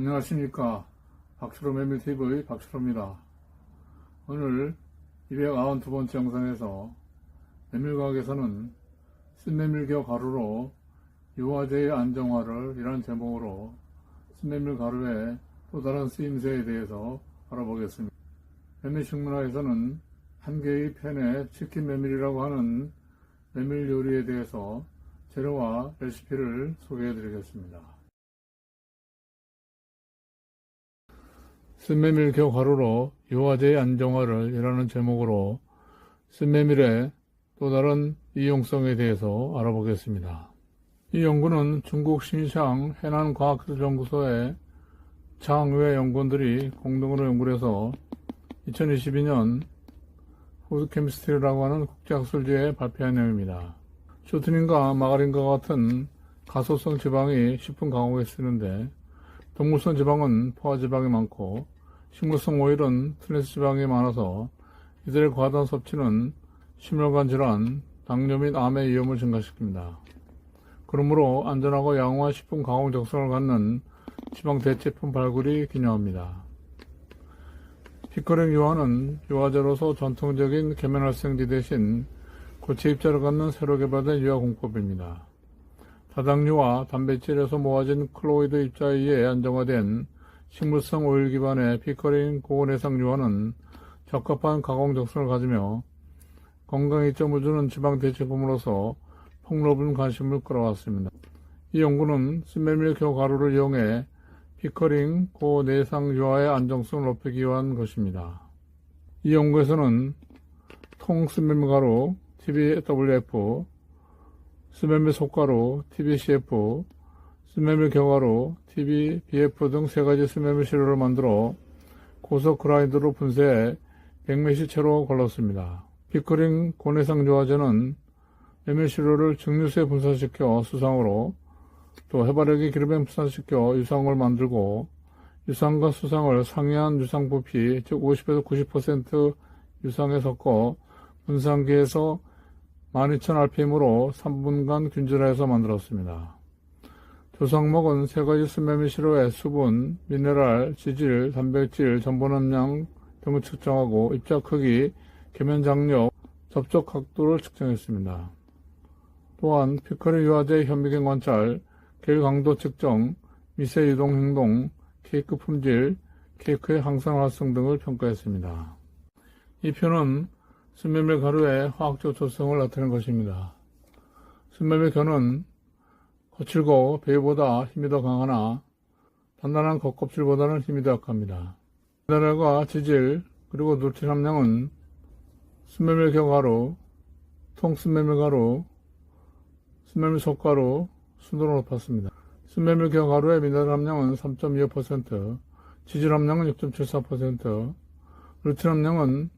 안녕하십니까. 박철호 매물TV 박철호입니다. 오늘 292번째 영상에서 매물가격에서는 신매물겨 가루로 유화제의 안정화를 이라는 제목으로 신매물 가루의 또 다른 쓰임새에 대해서 알아보겠습니다. 매물식문화에서는 한 개의 팬에 치킨 메밀이라고 하는 메밀 요리에 대해서 재료와 레시피를 소개해 드리겠습니다. 신메밀겨 가루로 유화제의 안정화를 이라는 제목으로 신메밀의 또 다른 이용성에 대해서 알아보겠습니다. 이 연구는 중국 신샹 해난과학기술연구소의 장외 연구원들이 공동으로 연구를 해서 2022년 푸드케미스트리라고 하는 국제학술지에 발표한 내용입니다. 쇼트닌과 마가린과 같은 가소성 지방이 식품 가공에 쓰이는데 동물성 지방은 포화지방이 많고 식물성 오일은 트랜스 지방이 많아서 이들의 과다한 섭취는 심혈관 질환, 당뇨 및 암의 위험을 증가시킵니다. 그러므로 안전하고 양호한 식품 가공 적성을 갖는 지방 대체품 발굴이 기념합니다. 피커링 유화는 유화제로서 전통적인 계면활성제 대신 고체 입자를 갖는 새로 개발된 유화 공법입니다. 다당류와 단백질에서 모아진 클로이드 입자에 의해 안정화된 식물성 오일 기반의 피커링 고온해상 유화는 적합한 가공 적성을 가지며 건강에 이점을 주는 지방 대체품으로서 폭넓은 관심을 끌어왔습니다. 이 연구는 신메밀겨 가루를 이용해 피커링 고내상 유화의 안정성을 높이기 위한 것입니다. 이 연구에서는 통 신메밀 가루 TBWF, 신메밀 속가루 TBCF, 신메밀 겨가루 TBBF 등 세 가지 신메밀 시료를 만들어 고속 그라인더로 분쇄해 백매시체로 걸렀습니다. 피커링 고내상 유화제는 메밀 시료를 증류수에 분산시켜 수상으로 또 해바라기 기름에 분산시켜 유상을 만들고 유상과 수상을 상이한 유상 부피 즉 50에서 90% 유상에 섞어 분산기에서 12,000rpm으로 3분간 균질화해서 만들었습니다. 조상목은 세 가지 신메밀 시료의 수분, 미네랄, 지질, 단백질, 전분 함량 등을 측정하고 입자 크기, 계면 장력, 접촉 각도를 측정했습니다. 또한 피커링 유화제 현미경 관찰, 계열 강도 측정, 미세 유동 행동, 케이크 품질, 케이크의 항상 활성 등을 평가했습니다. 이 표는 신메밀 가루의 화학적 조성을 나타낸 것입니다. 신메밀 겨는 거칠고 배보다 힘이 더 강하나 단단한 겉껍질보다는 힘이 더 약합니다. 미네랄과 지질 그리고 누트린 함량은 신메밀 겨 가루, 통 신메밀 가루, 신메밀 속가루 순으로 높았습니다. 신메밀 겨 가루의 미네랄 함량은 3.25%, 지질 함량은 6.74%, 누트린 함량은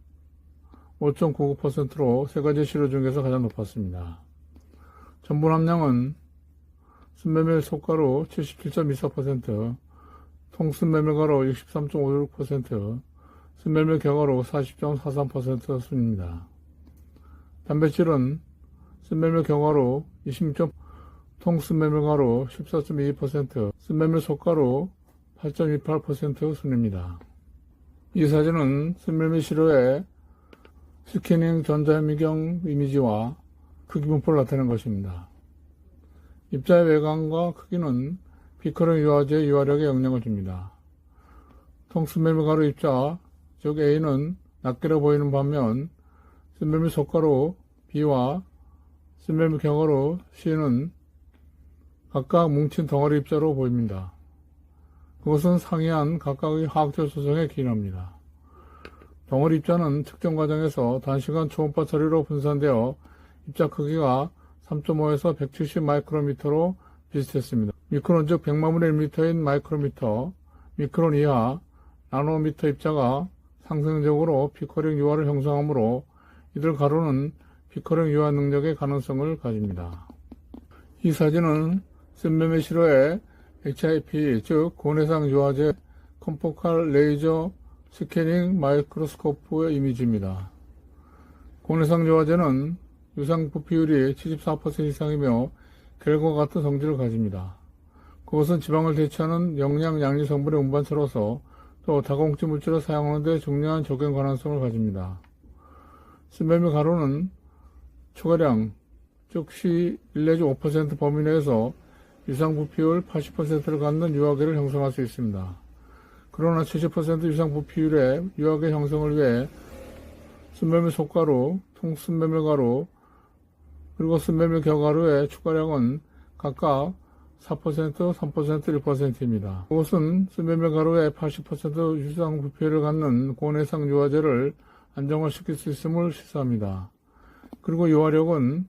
5.99%로 세 가지 시료 중에서 가장 높았습니다. 전분 함량은 신메밀 속가루 77.24%, 통신메밀 가루 63.56%, 신메밀 겨가루 40.43% 순입니다. 단백질은 신메밀 겨가루 26. 통신메밀 가루 14.22%, 신메밀 속가루 8.28% 순입니다. 이 사진은 신메밀 시료의 스캐닝 전자현미경 이미지와 크기 분포를 나타낸 것입니다. 입자의 외관과 크기는 피커링 유화제의 유화력에 영향을 줍니다. 통 신메밀 가루 입자, 즉 A는 낱개로 보이는 반면 신메밀 속가루 B와 신메밀 겨가루 C는 각각 뭉친 덩어리 입자로 보입니다. 그것은 상이한 각각의 화학적 조성에 기인합니다. 덩어리 입자는 측정 과정에서 단시간 초음파 처리로 분산되어 입자 크기가 3.5에서 170 마이크로미터로 비슷했습니다. 미크론 즉 100만분의 1미터인 마이크로미터, 미크론 이하, 나노미터 입자가 상승적으로 피커링 유화를 형성하므로 이들 가루는 피커링 유화 능력의 가능성을 가집니다. 이 사진은 신메밀 시료의 HIP 즉 고내상 유화제 컴포칼 레이저 스캐닝 마이크로스코프의 이미지입니다. 고내상 유화제는 유상 부피율이 74% 이상이며 겔과 같은 성질을 가집니다. 그것은 지방을 대체하는 영양 양리 성분의 운반처로서 또 다공증 물질을 사용하는 데 중요한 적용 가능성을 가집니다. 스멜미 가루는 추가량, 즉 시 1 내지 5% 범위 내에서 유상 부피율 80%를 갖는 유화계를 형성할 수 있습니다. 그러나 70% 유상 부피율의 유화계 형성을 위해 순멜밀 속가루, 통순멜밀 가루, 그리고 순멜밀 겨가루의 추가량은 각각 4%, 3%, 1%입니다. 이것은 순멜밀 가루의 80% 유상 부피율을 갖는 고내상 유화제를 안정화시킬 수 있음을 시사합니다. 그리고 유화력은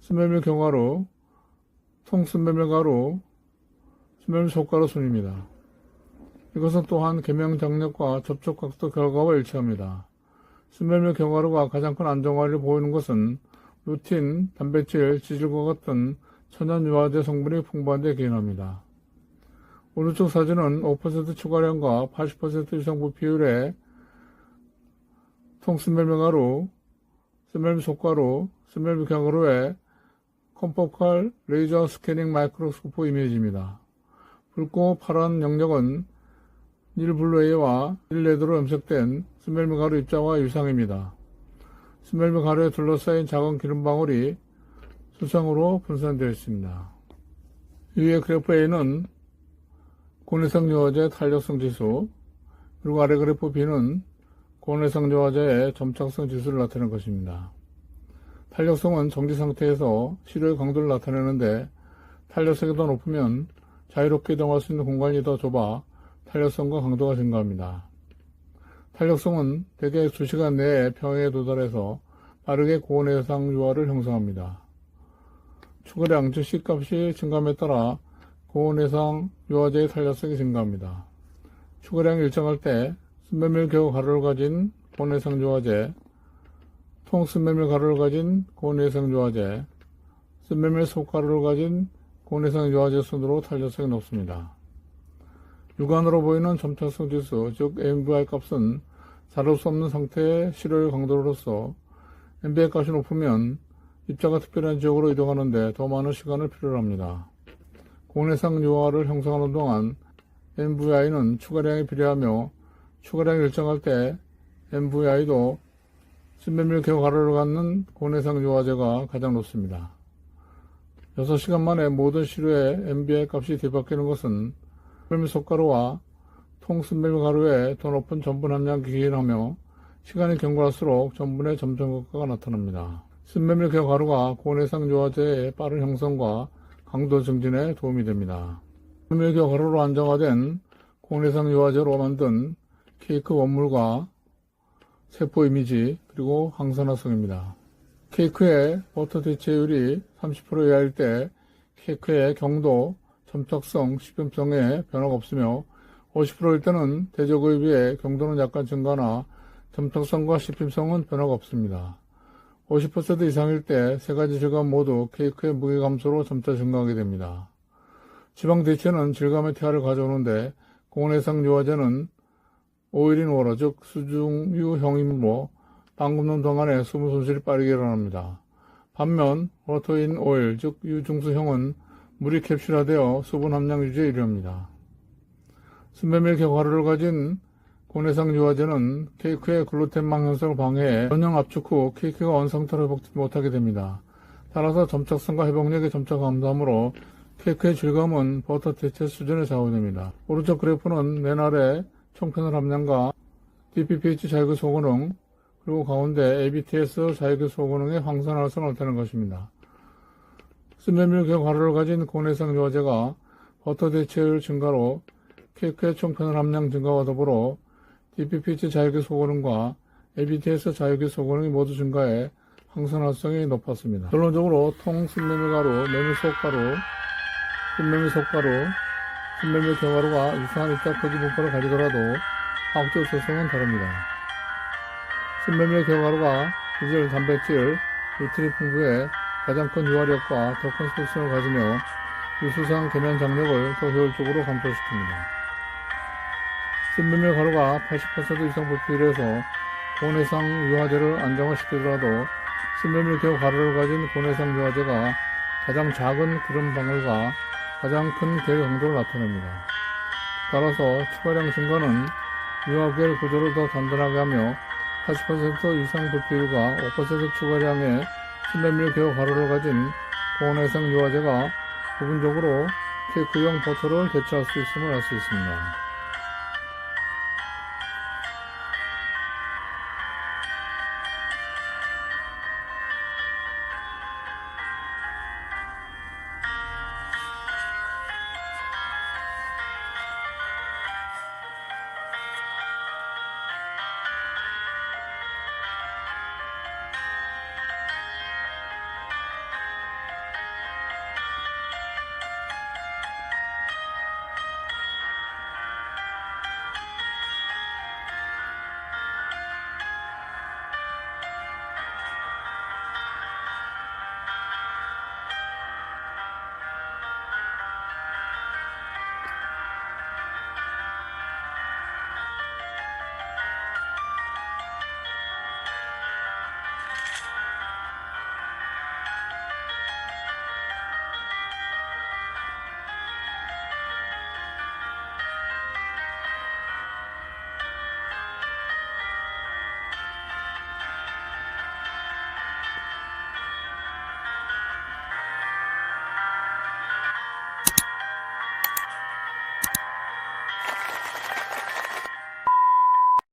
순멜밀 겨가루, 통순멜밀 가루, 순멜밀 속가루 순입니다. 이것은 또한 계명 장력과 접촉 각도 결과와 일치합니다. 순멜밀 겨가루가 가장 큰 안정화를 보이는 것은 루틴, 단백질, 지질과 같은 천연 유화제 성분이 풍부한 데 기인합니다. 오른쪽 사진은 5% 추가량과 80% 이상 부피율의 통순멜밀 가루, 순멜밀 속가루, 순멜밀 겨가루의 컴포칼 레이저 스캐닝 마이크로스코프 이미지입니다. 붉고 파란 영역은 닐블루에이와 닐레드로 염색된 순멜밀 가루 입자와 유상입니다. 순멜밀 가루에 둘러싸인 작은 기름방울이 수성으로 분산되어 있습니다. 위의 그래프 A는 고내성 유화제 탄력성 지수, 그리고 아래 그래프 B는 고내성 유화제의 점착성 지수를 나타낸 것입니다. 탄력성은 정지 상태에서 시료의 강도를 나타내는데 탄력성이 더 높으면 자유롭게 이동할 수 있는 공간이 더 좁아 탄력성과 강도가 증가합니다. 탄력성은 대개 2시간 내에 평행에 도달해서 빠르게 고내상 유화를 형성합니다. 추가량, 즉 C값이 증감에 따라 고내상 유화제의 탄력성이 증가합니다. 추가량이 일정할 때 순멜밀 겨우 가루를 가진 고내상 유화제, 통순멜밀 가루를 가진 고내상 유화제, 순멜밀 속가루를 가진 고내상 유화제 순으로 탄력성이 높습니다. 육안으로 보이는 점착성 지수, 즉 MVI 값은 다룰 수 없는 상태의 시료의 강도로서 MVI 값이 높으면 입자가 특별한 지역으로 이동하는데 더 많은 시간을 필요로 합니다. 고내상 유화를 형성하는 동안 MVI는 추가량에 비례하며 추가량이 일정할 때 MVI도 순멜밀 겨우 가루를 갖는 고내상 유화제가 가장 높습니다. 6시간 만에 모든 시료의 MVI 값이 뒤바뀌는 것은 순멜밀 속가루와 통순멜밀 가루의 더 높은 전분 함량이 기인하며 시간이 경과할수록 전분의 점점 효과가 나타납니다. 순멜밀 겨우 가루가 고내상 유화제의 빠른 형성과 강도 증진에 도움이 됩니다. 순멜밀 겨우 가루로 안정화된 고내상 유화제로 만든 케이크 원물과 세포 이미지, 그리고 항산화성입니다. 케이크의 버터 대체율이 30% 이하일 때 케이크의 경도, 점착성, 씹힘성에 변화가 없으며 50%일 때는 대적에 비해 경도는 약간 증가나 점착성과 씹힘성은 변화가 없습니다. 50% 이상일 때 세 가지 질감 모두 케이크의 무게 감소로 점차 증가하게 됩니다. 지방 대체는 질감의 퇴화를 가져오는데 고내상 유화제는 오일인 워러, 즉 수중유형이므로 빵 굽는 동안에 수분 손실이 빠르게 일어납니다. 반면 워터인 오일, 즉 유중수형은 물이 캡슐화되어 수분 함량 유지에 유리합니다. 순멜밀 겨우 가루를 가진 고내상 유화제는 케이크의 글루텐망 현상을 방해해 전형 압축 후 케이크가 원상태로 회복되지 못하게 됩니다. 따라서 점착성과 회복력의 점차 감소하므로 케이크의 질감은 버터 대체 수준에 좌우됩니다. 오른쪽 그래프는 맨 아래 총패널 함량과 DPPH 자유계 소고능, 그리고 가운데 ABTS 자유계 소고능의 황산활성을 나타낸 것입니다. 순멜밀 겨우 가루를 가진 고내상 유화제가 버터 대체율 증가로 케이크의 총패널 함량 증가와 더불어 DPPH 자유계 소고능과 ABTS 자유계 소고능이 모두 증가해 항산화성이 높았습니다. 결론적으로 통순멜밀 가루, 메밀 속가루, 순멜밀 속가루, 순멜밀 겨우 가루가 유사한 입자 크기 분포를 가지더라도 화학적 조성은 다릅니다. 순멜밀 겨우 가루가 지질, 단백질, 루틴이 풍부해 가장 큰 유화력과 더 큰 속성을 가지며 유수상 계면 장력을 더 효율적으로 감소시킵니다. 순멜밀 가루가 80% 이상 부피율에서 고내상 유화제를 안정화시키더라도 순멜밀 겨우 가루를 가진 고내상 유화제가 가장 작은 기름 방울과 가장 큰 계열 강도를 나타냅니다. 따라서 추가량 증가는 유아계열 구조를 더 단단하게 하며 80% 이상 부피율과 5% 추가량의 실내밀 개요 가루를 가진 고온해상 유화제가 부분적으로 케이크용 버터를 대체할 수 있음을 알 수 있습니다.